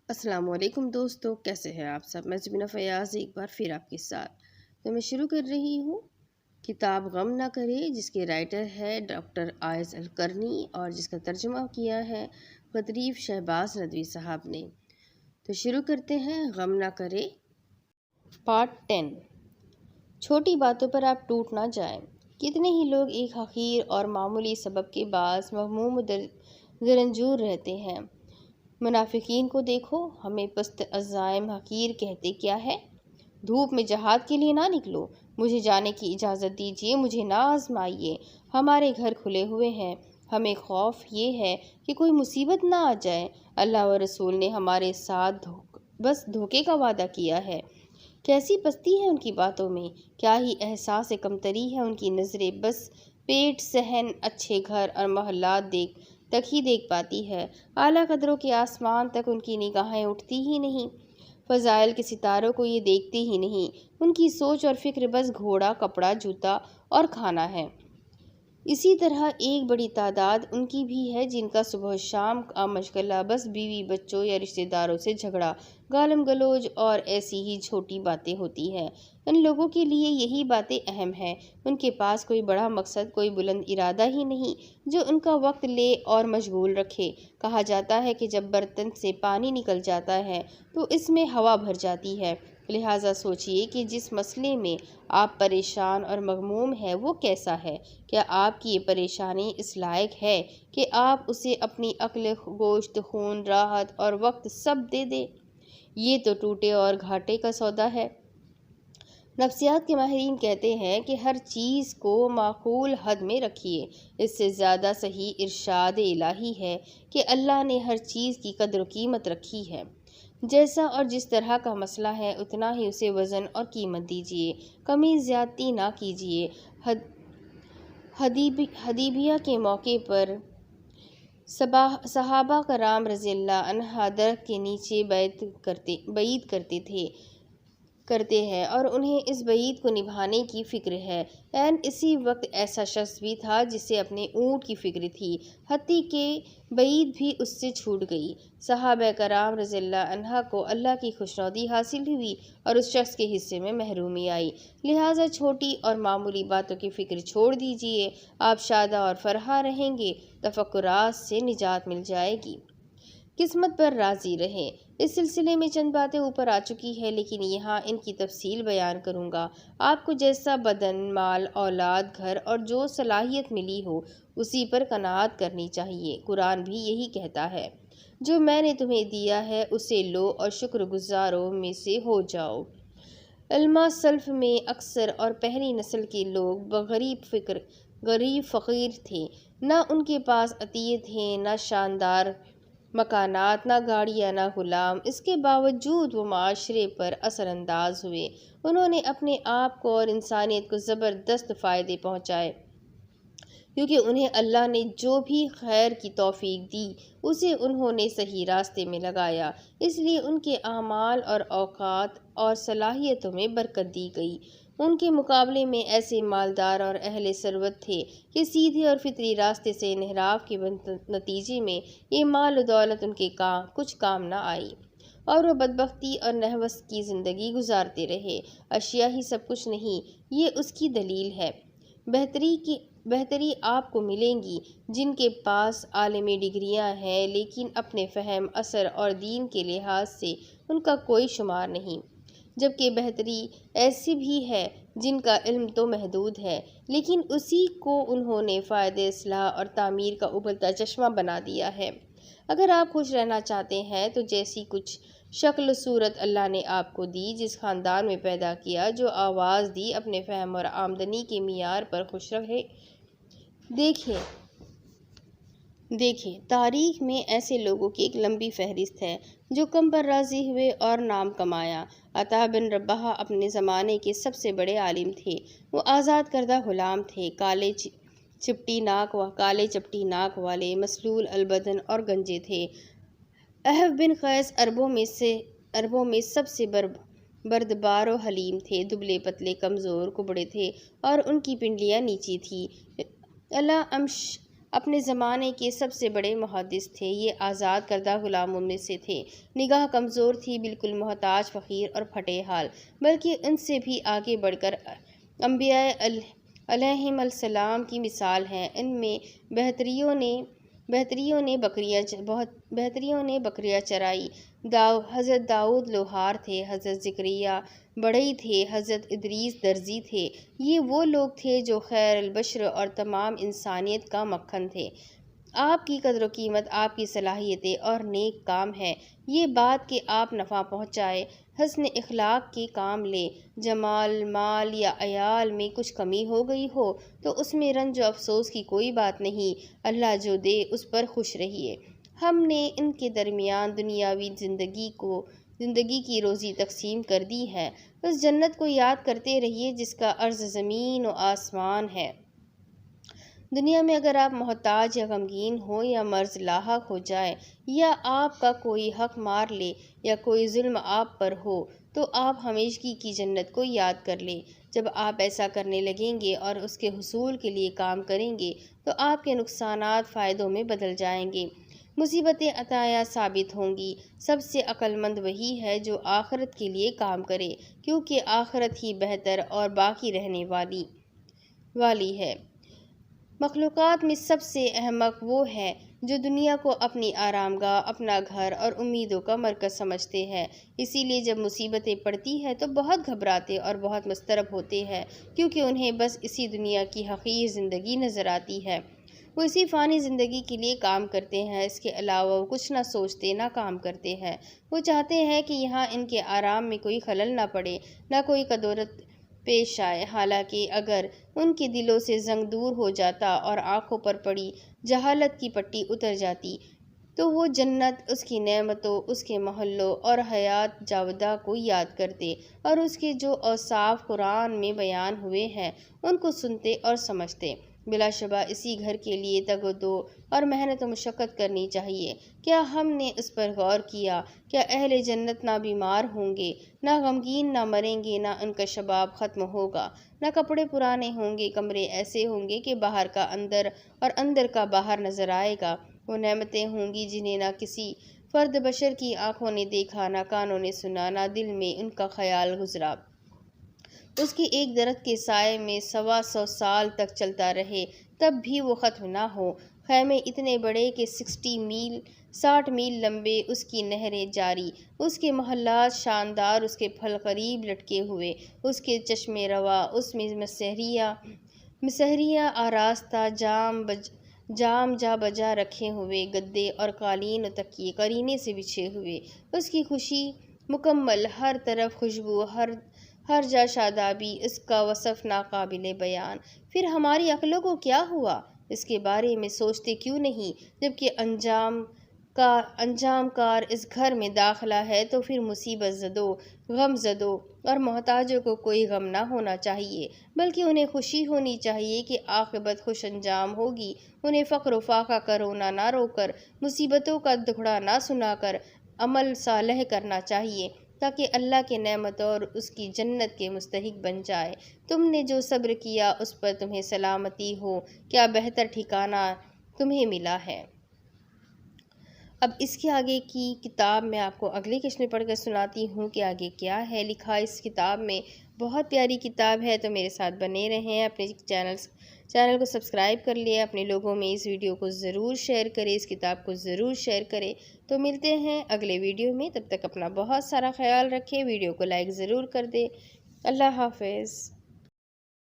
السلام علیکم دوستو، کیسے ہیں آپ سب؟ میں زبینہ فیاض ایک بار پھر آپ کے ساتھ تو میں شروع کر رہی ہوں کتاب غم نہ کرے، جس کے رائٹر ہے ڈاکٹر آئز القرنی اور جس کا ترجمہ کیا ہے غدریف شہباز ندوی صاحب نے۔ تو شروع کرتے ہیں غم نہ کرے پارٹ 10۔ چھوٹی باتوں پر آپ ٹوٹ نہ جائیں۔ کتنے ہی لوگ ایک حقیر اور معمولی سبب کے باعث مغموم و رنجور رہتے ہیں۔ منافقین کو دیکھو، ہمیں پست عزائم حقیر کہتے کیا ہے؟ دھوپ میں جہاد کے لیے نہ نکلو، مجھے جانے کی اجازت دیجیے، مجھے نہ آزمائیے، ہمارے گھر کھلے ہوئے ہیں، ہمیں خوف یہ ہے کہ کوئی مصیبت نہ آ جائے۔ اللہ و رسول نے ہمارے ساتھ بس دھوکے کا وعدہ کیا ہے۔ کیسی پستی ہے ان کی باتوں میں، کیا ہی احساس کمتری ہے ان کی نظریں، بس پیٹ، صحن، اچھے گھر اور محلات تک ہی دیکھ پاتی ہے، اعلیٰ قدروں کے آسمان تک ان کی نگاہیں اٹھتی ہی نہیں، فضائل کے ستاروں کو یہ دیکھتے ہی نہیں، ان کی سوچ اور فکر بس گھوڑا، کپڑا، جوتا اور کھانا ہے۔ اسی طرح ایک بڑی تعداد ان کی بھی ہے جن کا صبح و شام کا مشغلہ بس بیوی، بچوں یا رشتہ داروں سے جھگڑا، گالم گلوج اور ایسی ہی چھوٹی باتیں ہوتی ہیں۔ ان لوگوں کے لیے یہی باتیں اہم ہیں، ان کے پاس کوئی بڑا مقصد، کوئی بلند ارادہ ہی نہیں جو ان کا وقت لے اور مشغول رکھے۔ کہا جاتا ہے کہ جب برتن سے پانی نکل جاتا ہے تو اس میں ہوا بھر جاتی ہے، لہٰذا سوچئے کہ جس مسئلے میں آپ پریشان اور مغموم ہیں وہ کیسا ہے؟ کیا آپ کی یہ پریشانی اس لائق ہے کہ آپ اسے اپنی عقل، گوشت، خون، راحت اور وقت سب دے دیں؟ یہ تو ٹوٹے اور گھاٹے کا سودا ہے۔ نفسیات کے ماہرین کہتے ہیں کہ ہر چیز کو معقول حد میں رکھیے، اس سے زیادہ صحیح ارشاد الہی ہے کہ اللہ نے ہر چیز کی قدر و قیمت رکھی ہے۔ جیسا اور جس طرح کا مسئلہ ہے اتنا ہی اسے وزن اور قیمت دیجیے، کمی زیادتی نہ کیجیے۔ حدیبیہ کے موقع پر صحابہ کرام رضی اللہ عنہ درخت کے نیچے بیعت کرتے ہیں اور انہیں اس بیعت کو نبھانے کی فکر ہے۔ عین اسی وقت ایسا شخص بھی تھا جسے اپنے اونٹ کی فکر تھی، حتیٰ کہ بیعت بھی اس سے چھوٹ گئی۔ صحابہ کرام رضی اللہ عنہ کو اللہ کی خوشنودی حاصل ہوئی اور اس شخص کے حصے میں محرومی آئی، لہٰذا چھوٹی اور معمولی باتوں کی فکر چھوڑ دیجیے، آپ شادہ اور فرحاں رہیں گے، تفکرات سے نجات مل جائے گی۔ قسمت پر راضی رہیں۔ اس سلسلے میں چند باتیں اوپر آ چکی ہے، لیکن یہاں ان کی تفصیل بیان کروں گا۔ آپ کو جیسا بدن، مال، اولاد، گھر اور جو صلاحیت ملی ہو اسی پر قناعت کرنی چاہیے۔ قرآن بھی یہی کہتا ہے، جو میں نے تمہیں دیا ہے اسے لو اور شکر گزاروں میں سے ہو جاؤ۔ علماء سلف میں اکثر اور پہلی نسل کے لوگ غریب فقیر تھے، نہ ان کے پاس عطیے تھے، نہ شاندار مکانات، نہ گاڑیاں، نہ غلام۔ اس کے باوجود وہ معاشرے پر اثر انداز ہوئے، انہوں نے اپنے آپ کو اور انسانیت کو زبردست فائدے پہنچائے، کیونکہ انہیں اللہ نے جو بھی خیر کی توفیق دی اسے انہوں نے صحیح راستے میں لگایا، اس لیے ان کے اعمال اور اوقات اور صلاحیتوں میں برکت دی گئی۔ ان کے مقابلے میں ایسے مالدار اور اہل ثروت تھے کہ سیدھے اور فطری راستے سے انحراف کے نتیجے میں یہ مال و دولت ان کے کچھ کام نہ آئی اور وہ بدبختی اور نحوست کی زندگی گزارتے رہے۔ اشیاء ہی سب کچھ نہیں، یہ اس کی دلیل ہے۔ بہتری آپ کو ملیں گی جن کے پاس عالمی ڈگریاں ہیں لیکن اپنے فہم، اثر اور دین کے لحاظ سے ان کا کوئی شمار نہیں، جبکہ بہتری ایسی بھی ہے جن کا علم تو محدود ہے لیکن اسی کو انہوں نے فائدے، اصلاح اور تعمیر کا ابھرتا چشمہ بنا دیا ہے۔ اگر آپ خوش رہنا چاہتے ہیں تو جیسی کچھ شکل و صورت اللہ نے آپ کو دی، جس خاندان میں پیدا کیا، جو آواز دی، اپنے فہم اور آمدنی کے معیار پر خوش رہے۔ دیکھیں، تاریخ میں ایسے لوگوں کی ایک لمبی فہرست ہے جو کم پر راضی ہوئے اور نام کمایا۔ عطا بن رباح اپنے زمانے کے سب سے بڑے عالم تھے، وہ آزاد کردہ غلام تھے، کالے چپٹی ناک والے، مسلول البدن اور گنجے تھے۔ احب بن قیس عربوں میں سب سے بردبار و حلیم تھے، دبلے پتلے، کمزور، کبڑے تھے اور ان کی پنڈلیاں نیچی تھیں۔ اپنے زمانے کے سب سے بڑے محدث تھے۔ یہ آزاد کردہ غلاموں میں سے تھے۔ نگاہ کمزور تھی، بالکل محتاج، فقیر اور پھٹے حال، بلکہ ان سے بھی آگے بڑھ کر انبیاء علیہم السلام کی مثال ہے۔ ان میں بہتریوں نے بکریاں چرائی۔ حضرت داؤد لوہار تھے، حضرت زکریا بڑھئی تھے، حضرت ادریس درزی تھے۔ یہ وہ لوگ تھے جو خیر البشر اور تمام انسانیت کا مکھن تھے۔ آپ کی قدر و قیمت آپ کی صلاحیتیں اور نیک کام ہے۔ یہ بات کہ آپ نفع پہنچائے، حسن اخلاق کے کام لیں۔ جمال، مال یا عیال میں کچھ کمی ہو گئی ہو تو اس میں رنج و افسوس کی کوئی بات نہیں۔ اللہ جو دے اس پر خوش رہیے۔ ہم نے ان کے درمیان دنیاوی زندگی کی روزی تقسیم کر دی ہے۔ اس جنت کو یاد کرتے رہیے جس کا عرض زمین و آسمان ہے۔ دنیا میں اگر آپ محتاج یا غمگین ہو یا مرض لاحق ہو جائے یا آپ کا کوئی حق مار لے یا کوئی ظلم آپ پر ہو تو آپ ہمیشگی کی جنت کو یاد کر لیں۔ جب آپ ایسا کرنے لگیں گے اور اس کے حصول کے لیے کام کریں گے تو آپ کے نقصانات فائدوں میں بدل جائیں گے، مصیبتیں عطایا ثابت ہوں گی۔ سب سے عقل مند وہی ہے جو آخرت کے لیے کام کرے، کیونکہ آخرت ہی بہتر اور باقی رہنے والی ہے۔ مخلوقات میں سب سے احمق وہ ہے جو دنیا کو اپنی آرام گاہ، اپنا گھر اور امیدوں کا مرکز سمجھتے ہیں۔ اسی لیے جب مصیبتیں پڑتی ہیں تو بہت گھبراتے اور بہت مضطرب ہوتے ہیں، کیونکہ انہیں بس اسی دنیا کی حقیر زندگی نظر آتی ہے۔ وہ اسی فانی زندگی کے لیے کام کرتے ہیں، اس کے علاوہ وہ کچھ نہ سوچتے نہ کام کرتے ہیں۔ وہ چاہتے ہیں کہ یہاں ان کے آرام میں کوئی خلل نہ پڑے، نہ کوئی کدورت پیش آئے۔ حالانکہ اگر ان کے دلوں سے زنگ دور ہو جاتا اور آنکھوں پر پڑی جہالت کی پٹی اتر جاتی تو وہ جنت، اس کی نعمتوں، اس کے محلوں اور حیات جاودہ کو یاد کرتے اور اس کے جو اوصاف قرآن میں بیان ہوئے ہیں ان کو سنتے اور سمجھتے۔ بلا شبہ اسی گھر کے لیے تگ و دو اور محنت و مشقت کرنی چاہیے۔ کیا ہم نے اس پر غور کیا؟ کیا اہل جنت نہ بیمار ہوں گے، نہ غمگین، نہ مریں گے، نہ ان کا شباب ختم ہوگا، نہ کپڑے پرانے ہوں گے، کمرے ایسے ہوں گے کہ باہر کا اندر اور اندر کا باہر نظر آئے گا۔ وہ نعمتیں ہوں گی جنہیں نہ کسی فرد بشر کی آنکھوں نے دیکھا، نہ کانوں نے سنا، نہ دل میں ان کا خیال گزرا۔ اس کے ایک درخت کے سائے میں 100 سال تک چلتا رہے تب بھی وہ ختم نہ ہو۔ خیمے اتنے بڑے کہ 60 میل لمبے، اس کی نہریں جاری، اس کے محلات شاندار، اس کے پھل قریب لٹکے ہوئے، اس کے چشمے روا، اس میں مسحریاں آراستہ، جام جا بجا رکھے ہوئے، گدے اور قالین و تکیے قرینے سے بچھے ہوئے، اس کی خوشی مکمل، ہر طرف خوشبو، ہر جا شادابی، اس کا وصف ناقابل بیان۔ پھر ہماری عقلوں کو کیا ہوا؟ اس کے بارے میں سوچتے کیوں نہیں؟ جبکہ انجام کار اس گھر میں داخلہ ہے تو پھر مصیبت زدوں، غم زدوں اور محتاجوں کو کوئی غم نہ ہونا چاہیے، بلکہ انہیں خوشی ہونی چاہیے کہ عاقبت خوش انجام ہوگی۔ انہیں فقر و فاقہ کا رونا نہ رو کر، مصیبتوں کا دکھڑا نہ سنا کر عمل صالح کرنا چاہیے تاکہ اللہ کے نعمتوں اور اس کی جنت کے مستحق بن جائے۔ تم نے جو صبر کیا اس پر تمہیں سلامتی ہو، کیا بہتر ٹھکانہ تمہیں ملا ہے۔ اب اس کے آگے کی کتاب میں آپ کو اگلے قسط میں پڑھ کر سناتی ہوں کہ آگے کیا ہے لکھا اس کتاب میں۔ بہت پیاری کتاب ہے تو میرے ساتھ بنے رہیں، اپنے چینل کو سبسکرائب کر لیں، اپنے لوگوں میں اس ویڈیو کو ضرور شیئر کریں، اس کتاب کو ضرور شیئر کریں۔ تو ملتے ہیں اگلے ویڈیو میں، تب تک اپنا بہت سارا خیال رکھیں، ویڈیو کو لائک ضرور کر دیں۔ اللہ حافظ۔